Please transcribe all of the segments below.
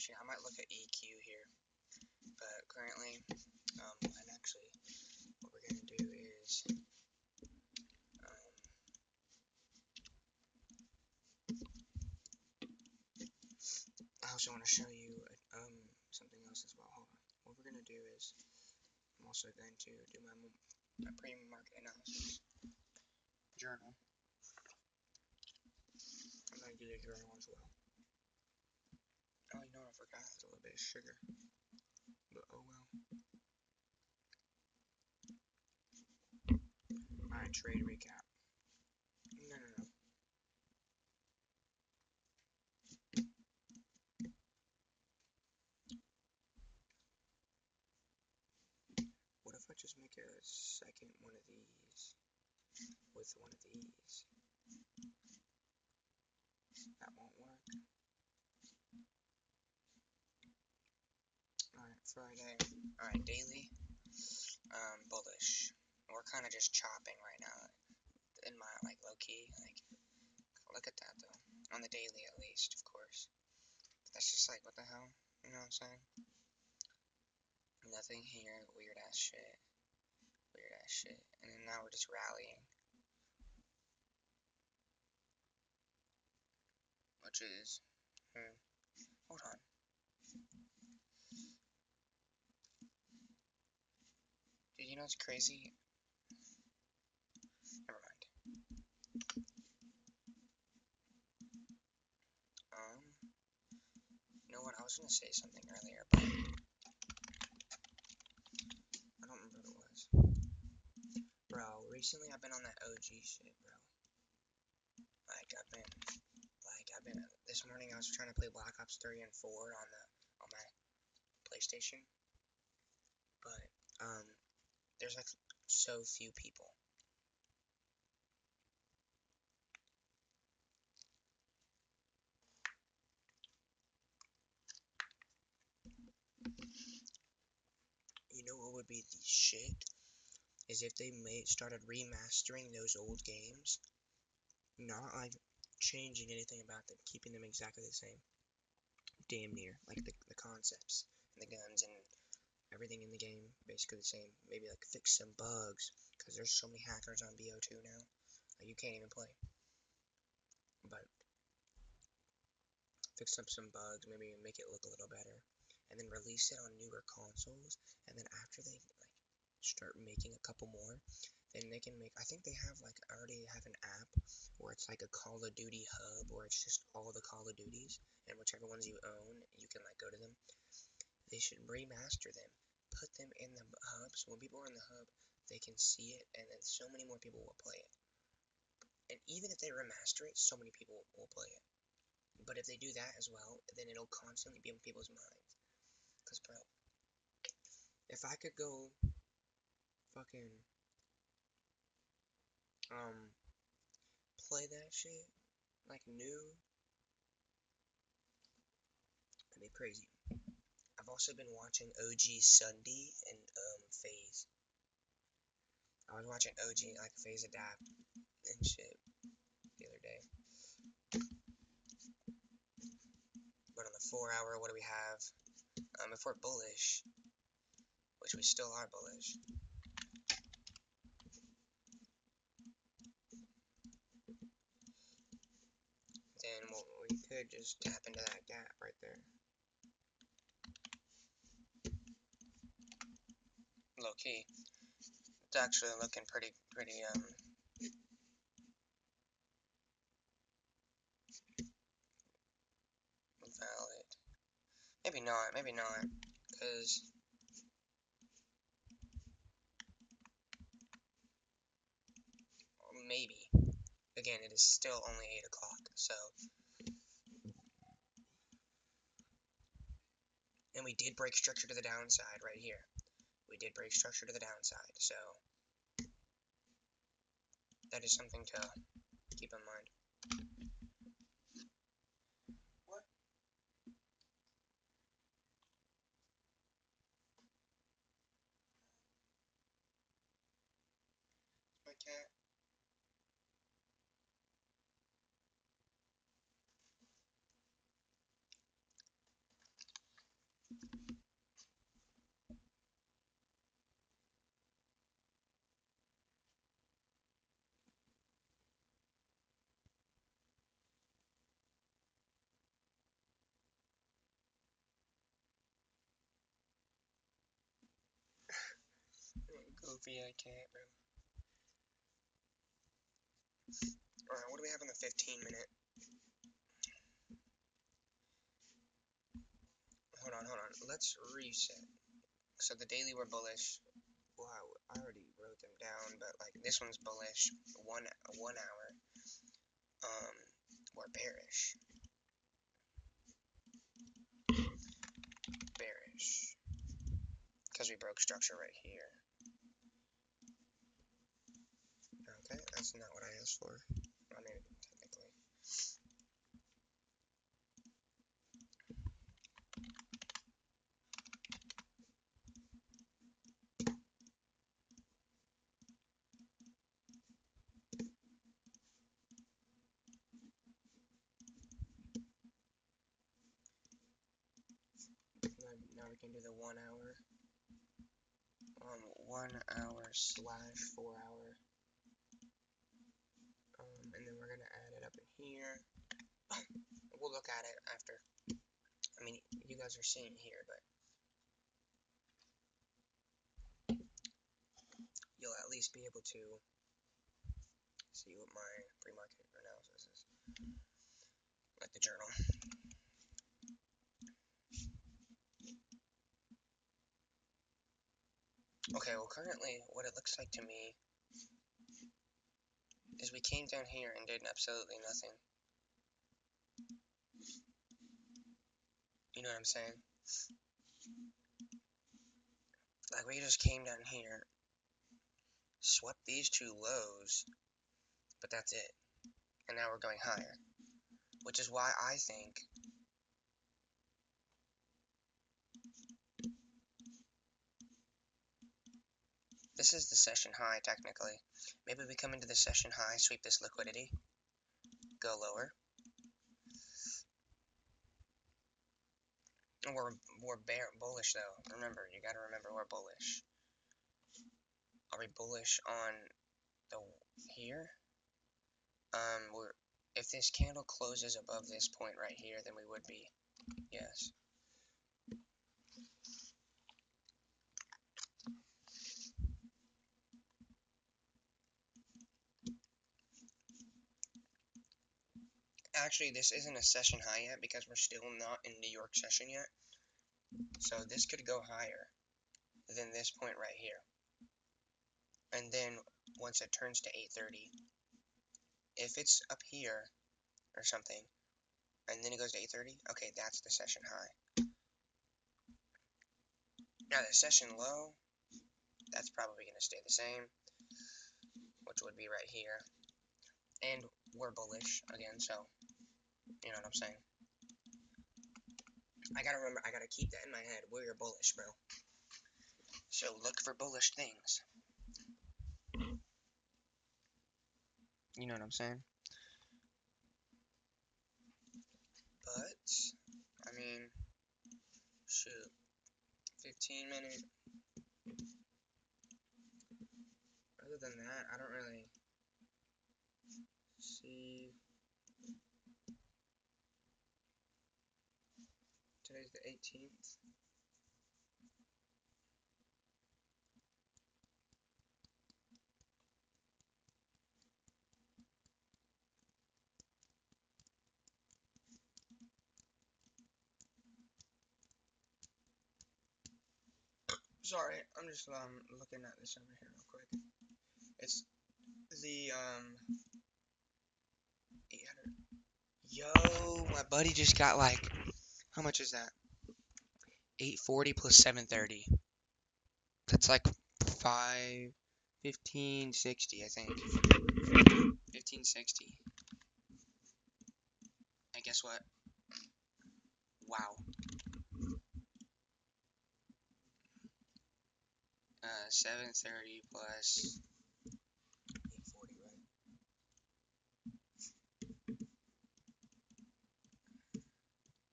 Actually, I might look at EQ here, but currently, and actually, what we're gonna do is, I also want to show you, something else as well. Hold on. What we're gonna do is, I'm also going to do my pre-market analysis journal. I'm gonna do the journal as well. Oh, you know what I forgot? It's a little bit of sugar. But oh well. Alright, trade recap. No. What if I just make a second one of these with one of these? That won't work. Alright, Friday. Alright, daily. Bullish. We're kind of just chopping right now. In my, like, low-key. Like, look at that, though. On the daily, at least, of course. But that's just like, what the hell? You know what I'm saying? Nothing here. Weird-ass shit. Weird-ass shit. And then now we're just rallying. Which is... hold on. Dude, you know what's crazy? Never mind. You know what? I was gonna say something earlier, but I don't remember what it was. Bro, recently I've been on that OG shit, bro. Like, this morning I was trying to play Black Ops 3 and 4 on my PlayStation, but, there's, like, so few people. You know what would be the shit? Is if they started remastering those old games, not, like, changing anything about them, keeping them exactly the same. Damn near, like, the concepts, and the guns, and everything in the game, basically the same. Maybe, like, fix some bugs, because there's so many hackers on BO2 now, like, you can't even play. But, fix up some bugs, maybe make it look a little better, and then release it on newer consoles, and then after they, like, start making a couple more, then they can make, I think they have, like, already have an app, where it's like a Call of Duty hub, where it's just all the Call of Duties, and whichever ones you own, you can, like, go to them. They should remaster them, put them in the hub, so when people are in the hub, they can see it, and then so many more people will play it. And even if they remaster it, so many people will play it. But if they do that as well, then it'll constantly be in people's minds. Cause bro, if I could go fucking play that shit like new, that'd be crazy. I've also been watching OG Sunday and FaZe. I was watching OG, like, FaZe Adapt and shit the other day. But on the 4 hour, what do we have? If we're bullish, which we still are bullish, then we could just tap into that gap right there. Low key. It's actually looking pretty valid. Maybe not, because maybe. Again, it is still only 8 o'clock, so. And we did break structure to the downside right here. We did break structure to the downside, so. That is something to keep in mind. What? My cat. VIK, bro. Alright, what do we have in the 15-minute? Hold on. Let's reset. So the daily we're bullish. Wow, I already wrote them down, but like this one's bullish. One hour. We're bearish. Bearish. Because we broke structure right here. Okay, that's not what I asked for. I mean, technically. Now we can do the 1 hour. 1 hour / 4 hour. And then we're gonna add it up in here. We'll look at it after. I mean, you guys are seeing here, but you'll at least be able to see what my pre-market analysis is. Like the journal. Okay, well currently, what it looks like to me is we came down here and did absolutely nothing. You know what I'm saying? Like, we just came down here, swept these two lows, but that's it. And now we're going higher. Which is why I think this is the session high, technically. Maybe we come into the session high, sweep this liquidity, go lower. We're bullish, though. Remember, you gotta remember we're bullish. Are we bullish on the here? If this candle closes above this point right here, then we would be. Yes. Actually, this isn't a session high yet because we're still not in New York session yet. So this could go higher than this point right here. And then once it turns to 8:30, if it's up here or something, and then it goes to 8:30, okay, that's the session high. Now the session low, that's probably going to stay the same, which would be right here. And we're bullish again, so you know what I'm saying. I gotta remember, I gotta keep that in my head. We're bullish, bro. So look for bullish things. You know what I'm saying? But, I mean, shoot, 15-minute. Other than that, I don't really see. Today's the 18th. Sorry, I'm just looking at this over here real quick. It's the 800. Yo, my buddy just got like, how much is that? 840 plus 730. That's like 1560, I think. 1560. And guess what? Wow. 730 plus 840, right?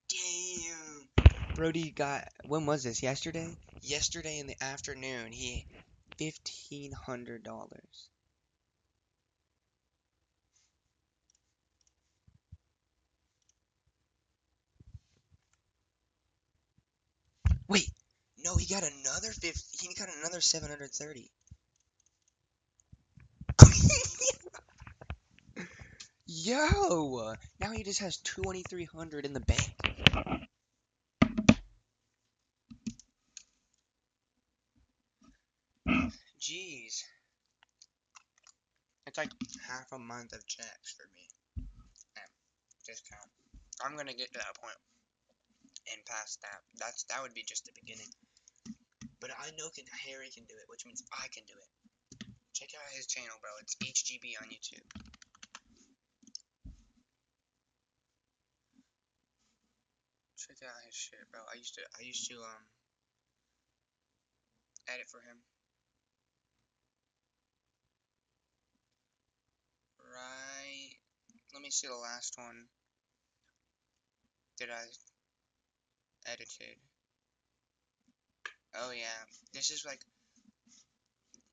Damn. Brody got, when was this? Yesterday? Yesterday in the afternoon, he $1,500. Wait, no, he got another 730. Yo! Now he just has 2,300 in the bank. Jeez. It's like half a month of checks for me. And discount. I'm gonna get to that point and past that. That would be just the beginning. But I know Harry can do it, which means I can do it. Check out his channel, bro. It's HGB on YouTube. Check out his shit, bro. I used to edit for him. Right. Let me see the last one that I edited. Oh yeah. This is like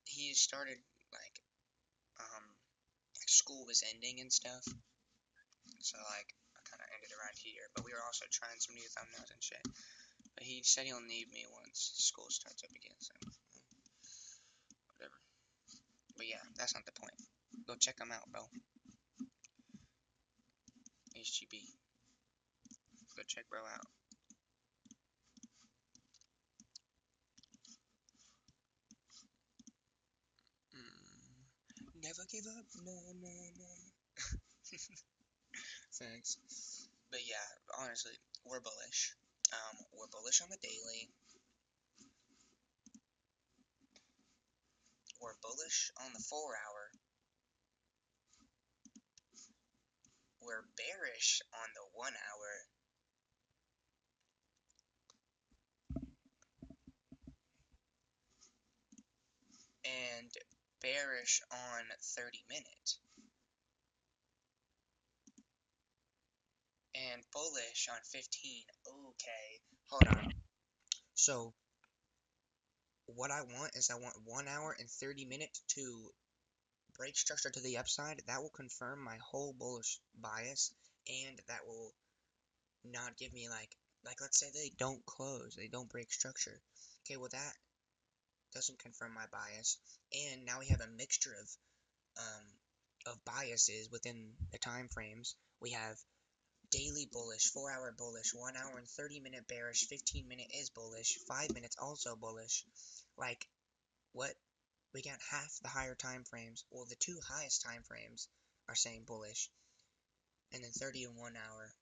he started like school was ending and stuff. So like I kinda ended around here. But we were also trying some new thumbnails and shit. But he said he'll need me once school starts up again, so whatever. But yeah, that's not the point. Go check him out, bro. HGB. Go check bro out. Never give up, no, no, no. Thanks. But yeah, honestly, we're bullish. We're bullish on the daily. We're bullish on the 4-hour. We're bearish on the 1-hour. And bearish on 30-minute. And bullish on 15. Okay, hold on. So, what I want is I want 1 hour and 30-minute to break structure to the upside. That will confirm my whole bullish bias, and that will not give me like let's say they don't close, they don't break structure. Okay, well that doesn't confirm my bias, and now we have a mixture of biases within the time frames. We have daily bullish, 4-hour bullish, 1 hour and 30-minute bearish, 15-minute is bullish, 5 minutes also bullish. Like, what? We got half the higher time frames. Well, the two highest time frames are saying bullish, and then 30 and 1 hour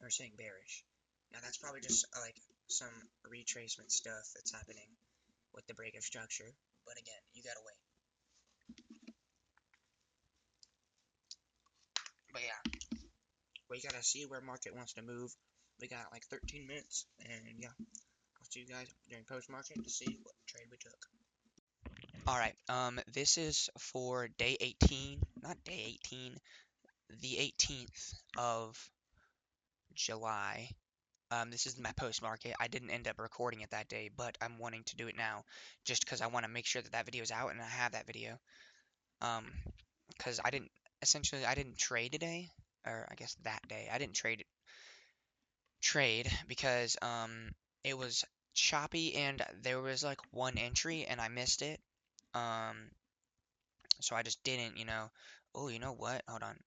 are saying bearish. Now that's probably just like some retracement stuff that's happening with the break of structure. But again, you gotta wait. But yeah, we gotta see where market wants to move. We got like 13 minutes, and yeah, I'll see you guys during post market to see what trade we took. Alright, this is for day 18, not day 18, the 18th of July. This is my post market. I didn't end up recording it that day, but I'm wanting to do it now just because I want to make sure that that video is out and I have that video. Because I didn't trade today, or I guess that day. I didn't trade because it was choppy and there was like one entry and I missed it. So I just didn't, Oh, you know what? Hold on.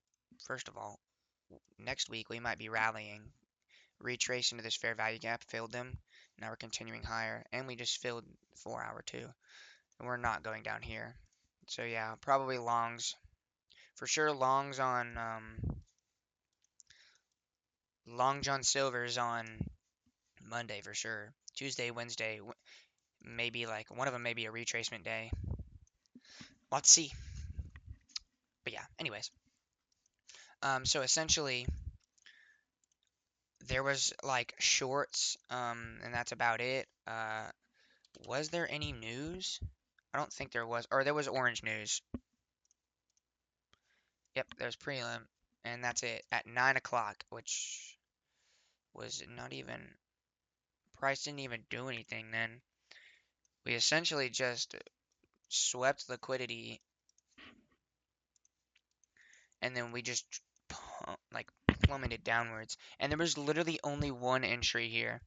First of all, next week we might be rallying. Retrace into this fair value gap, filled them. Now we're continuing higher, and we just filled 4-hour too. And we're not going down here. So yeah, probably longs. For sure, Long John Silver's on Monday for sure. Tuesday, Wednesday, maybe like one of them may be a retracement day. Let's see. But yeah, anyways. So essentially, there was like shorts, and that's about it. Was there any news? I don't think there was. Or there was orange news. Yep, there's prelim. And that's it. At 9 o'clock, which was not even... Price didn't even do anything then. We essentially just swept liquidity. And then we just, like, plummeted downwards. And there was literally only one entry here.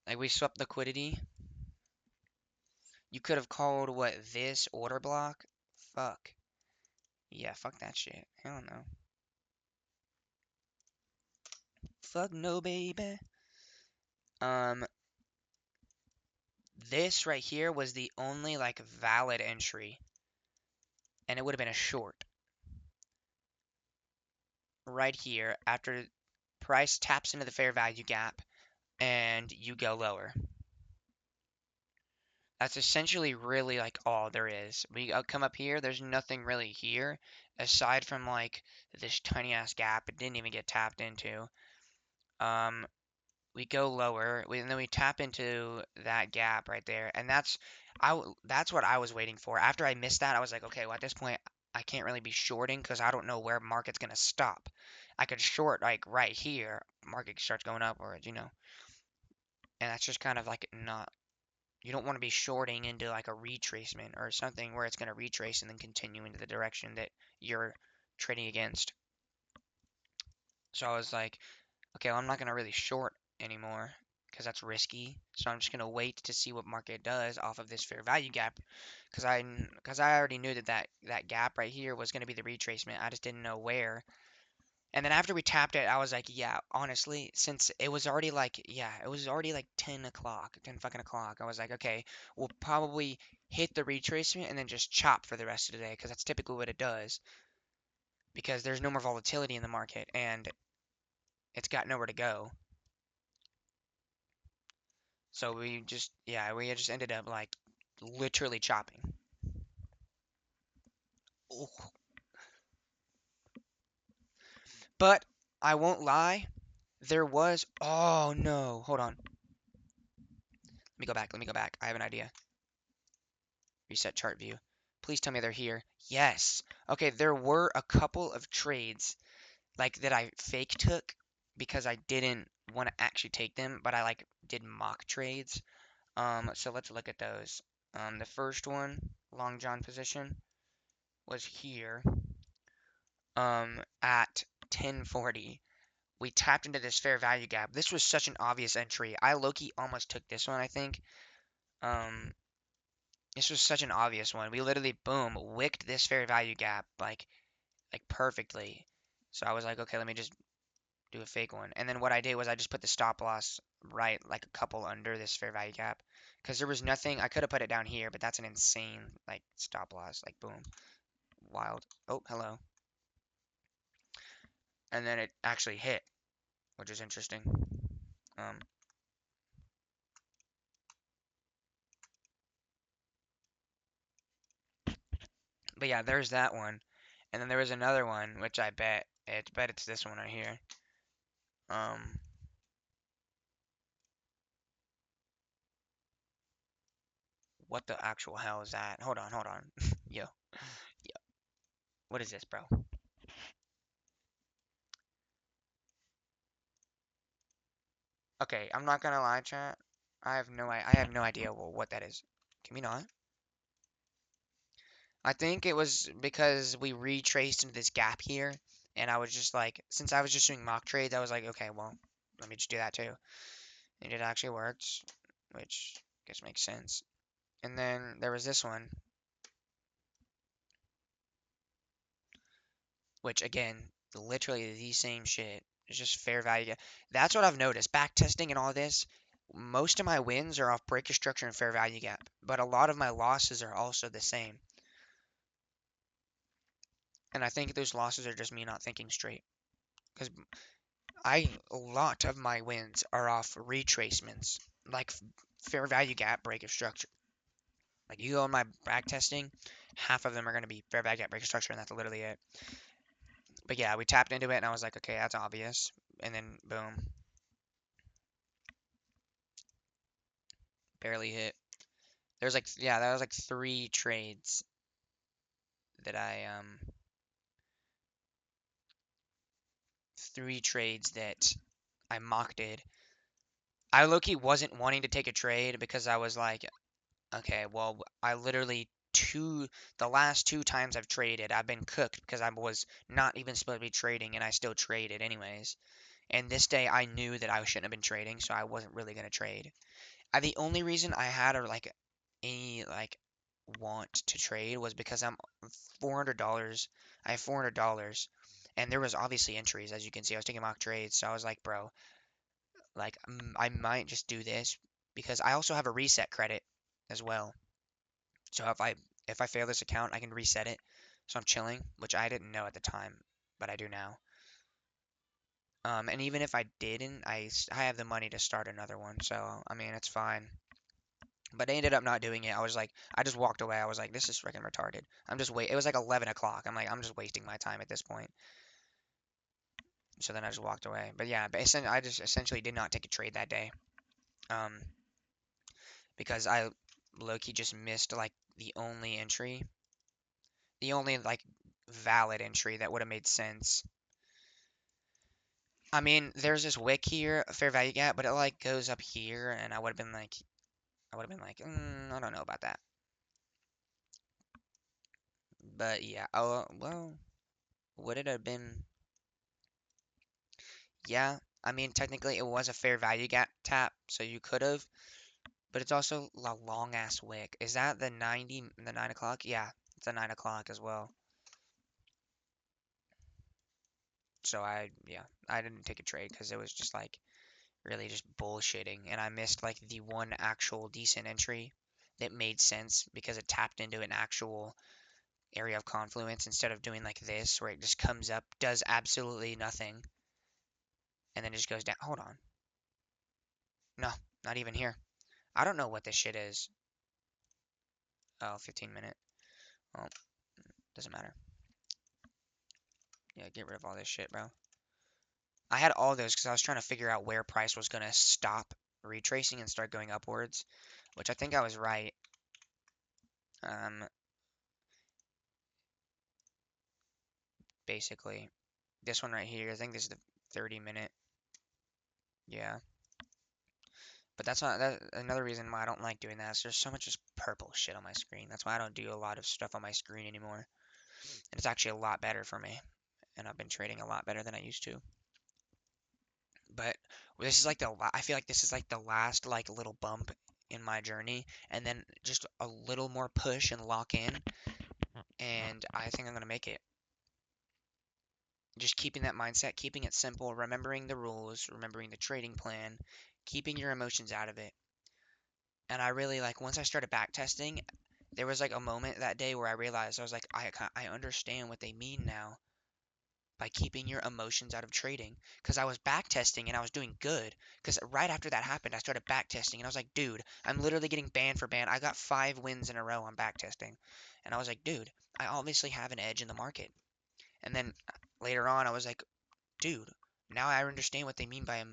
Like, we swept liquidity. You could have called, what, this order block? Fuck. Yeah, fuck that shit. Hell no. Fuck no, baby. Um, this right here was the only like valid entry, and it would have been a short right here after price taps into the fair value gap and you go lower. That's essentially really like all there is. We come up here, there's nothing really here aside from like this tiny ass gap. It didn't even get tapped into. Um, we go lower, and then we tap into that gap right there, and that's what I was waiting for. After I missed that, I was like, okay, well at this point, I can't really be shorting because I don't know where market's gonna stop. I could short like right here, market starts going upwards, and that's just kind of like not. You don't want to be shorting into like a retracement or something where it's gonna retrace and then continue into the direction that you're trading against. So I was like, okay, well, I'm not gonna really short anymore because that's risky. So I'm just gonna wait to see what market does off of this fair value gap because I already knew that gap right here was gonna be the retracement. I just didn't know where. And then after we tapped it, I was like, yeah, honestly, since it was already like, yeah, it was already like 10 o'clock, 10 fucking o'clock. I was like, okay, we'll probably hit the retracement and then just chop for the rest of the day because that's typically what it does because there's no more volatility in the market and it's got nowhere to go. So we just ended up like literally chopping. Ooh. But I won't lie, there was. Oh no, hold on. Let me go back. Let me go back. I have an idea. Reset chart view. Please tell me they're here. Yes. Okay, there were a couple of trades like that I fake took because I didn't want to actually take them, but I like did mock trades. So let's look at those. The first one, long john position, was here. At 1040. We tapped into this fair value gap. This was such an obvious entry. I low-key almost took this one, I think. Um, this was such an obvious one. We literally, boom, wicked this fair value gap like perfectly. So I was like, okay, let me just do a fake one. And then what I did was I just put the stop loss right like a couple under this fair value gap because there was nothing. I could have put it down here, but that's an insane like stop loss. Like boom, wild. Oh, hello. And then it actually hit, which is interesting. Um, but yeah, there's that one. And then there was another one, which bet it's this one right here. Um, what the actual hell is that? Hold on. Yo, yo, what is this, bro? Okay, I'm not gonna lie, chat. I have no idea what that is. Can we not? I think it was because we retraced into this gap here, and I was just like, since I was just doing mock trades, I was like, okay, well, let me just do that too. And it actually worked, which I guess makes sense. And then there was this one, which again, literally the same shit. It's just fair value. That's what I've noticed. Back testing and all this, most of my wins are off breaker structure and fair value gap, but a lot of my losses are also the same. And I think those losses are just me not thinking straight. Because a lot of my wins are off retracements, like fair value gap break of structure. Like you go on my back testing, half of them are going to be fair value gap break of structure, and that's literally it. But yeah, we tapped into it, and I was like, okay, that's obvious. And then boom, barely hit. There's like yeah, that was like three trades that I mocked it. I low-key wasn't wanting to take a trade because I was like, okay, well, I literally the last two times I've traded, I've been cooked because I was not even supposed to be trading and I still traded anyways. And this day I knew that I shouldn't have been trading, so I wasn't really gonna trade. The only reason I had like any like want to trade was because I'm $400 I have $400, and there was obviously entries, as you can see. I was taking mock trades, so I was like, bro, like I might just do this because I also have a reset credit as well. So if I fail this account, I can reset it. So I'm chilling, which I didn't know at the time, but I do now. And even if I didn't, I have the money to start another one, so I mean it's fine. But I ended up not doing it. I just walked away. I was like, this is freaking retarded. It was like 11 o'clock. I'm like, I'm just wasting my time at this point. So then I just walked away. But yeah, I just essentially did not take a trade that day. Um, because I low-key just missed like the only like valid entry that would have made sense. I mean, there's this wick here, a fair value gap, but it like goes up here, and I would have been like, I don't know about that. But yeah, oh well, would it have been? Yeah, I mean, technically it was a fair value gap tap, so you could have, but it's also a long ass wick. Is that the 9 o'clock? Yeah, it's a 9 o'clock as well. So yeah, I didn't take a trade because it was just like really just bullshitting, and I missed like the one actual decent entry that made sense because it tapped into an actual area of confluence instead of doing like this where it just comes up, does absolutely nothing, and then just goes down. Hold on. No, not even here. I don't know what this shit is. Oh, 15 minute. Well, doesn't matter. Yeah, get rid of all this shit, bro. I had all those because I was trying to figure out where price was going to stop retracing and start going upwards, which I think I was right. Um, Basically, this one right here, I think this is the 30-minute. Yeah. But that's not that another reason why I don't like doing that is there's so much just purple shit on my screen. That's why I don't do a lot of stuff on my screen anymore. And it's actually a lot better for me. And I've been trading a lot better than I used to. But this is like I feel like this is like the last like little bump in my journey, and then just a little more push and lock in, and I think I'm gonna make it. Just keeping that mindset, keeping it simple, remembering the rules, remembering the trading plan, keeping your emotions out of it. And I really like once I started back testing, there was like a moment that day where I realized I was like, I understand what they mean now by keeping your emotions out of trading. Because I was back testing and I was doing good. Because right after that happened, I started back testing and I was like, dude, I'm literally getting banned for ban. I got 5 wins in a row on back testing. And I was like, dude, I obviously have an edge in the market. And then later on, I was like, dude, now I understand what they mean by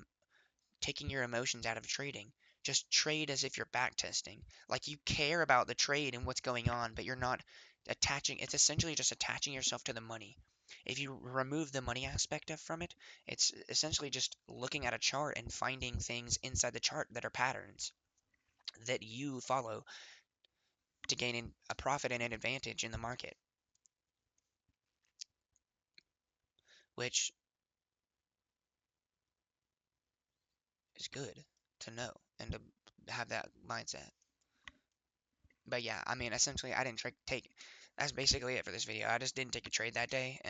taking your emotions out of trading. Just trade as if you're back testing. Like you care about the trade and what's going on, but you're not attaching. It's essentially just attaching yourself to the money. If you remove the money aspect of from it, it's essentially just looking at a chart and finding things inside the chart that are patterns that you follow to gain a profit and an advantage in the market, which is good to know and to have that mindset. But yeah, I mean, essentially, I didn't take. That's basically it for this video. I just didn't take a trade that day.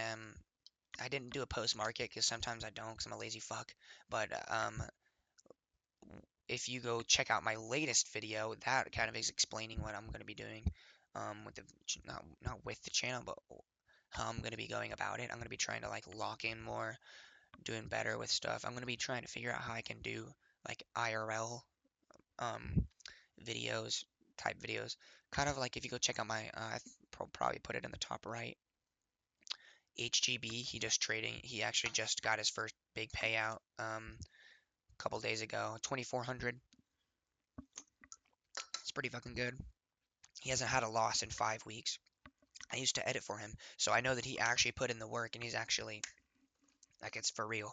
I didn't do a post market because sometimes I don't because I'm a lazy fuck. But if you go check out my latest video, that kind of is explaining what I'm going to be doing. With the not with the channel, but how I'm going to be going about it. I'm going to be trying to like lock in more, doing better with stuff. I'm going to be trying to figure out how I can do like IRL um videos type videos. Kind of like if you go check out my, probably put it in the top right. HGB, he actually just got his first big payout a couple days ago, 2,400. It's pretty fucking good. He hasn't had a loss in 5 weeks. I used to edit for him, so I know that he actually put in the work and he's actually like it's for real.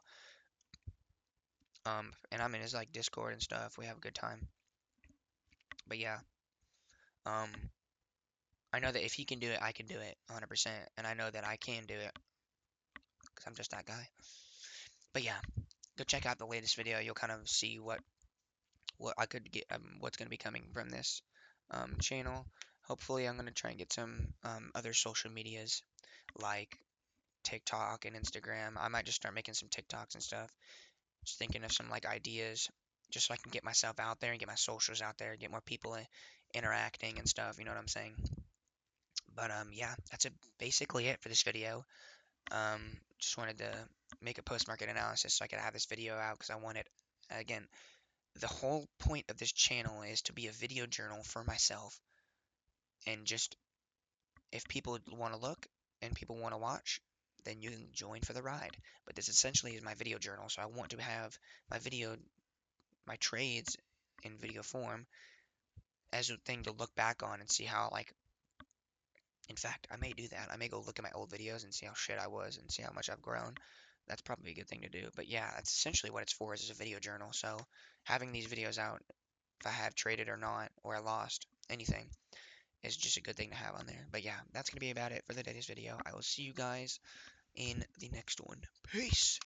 And I'm in his like Discord and stuff. We have a good time. But yeah, um, I know that if he can do it, I can do it 100%, and I know that I can do it because I'm just that guy. But yeah, go check out the latest video. You'll kind of see what I could get, what's going to be coming from this channel. Hopefully, I'm going to try and get some other social medias like TikTok and Instagram. I might just start making some TikToks and stuff. Just thinking of some like ideas, just so I can get myself out there and get my socials out there, get more people interacting and stuff. You know what I'm saying? But yeah, that's basically it for this video. Just wanted to make a post-market analysis so I could have this video out because I wanted, again, the whole point of this channel is to be a video journal for myself, and just if people want to look and people want to watch, then you can join for the ride. But this essentially is my video journal, so I want to have my trades in video form as a thing to look back on and see how, like, in fact, I may do that. I may go look at my old videos and see how shit I was and see how much I've grown. That's probably a good thing to do. But yeah, that's essentially what it's for, is a video journal. So having these videos out, if I have traded or not, or I lost anything, is just a good thing to have on there. But yeah, that's going to be about it for today's video. I will see you guys in the next one. Peace!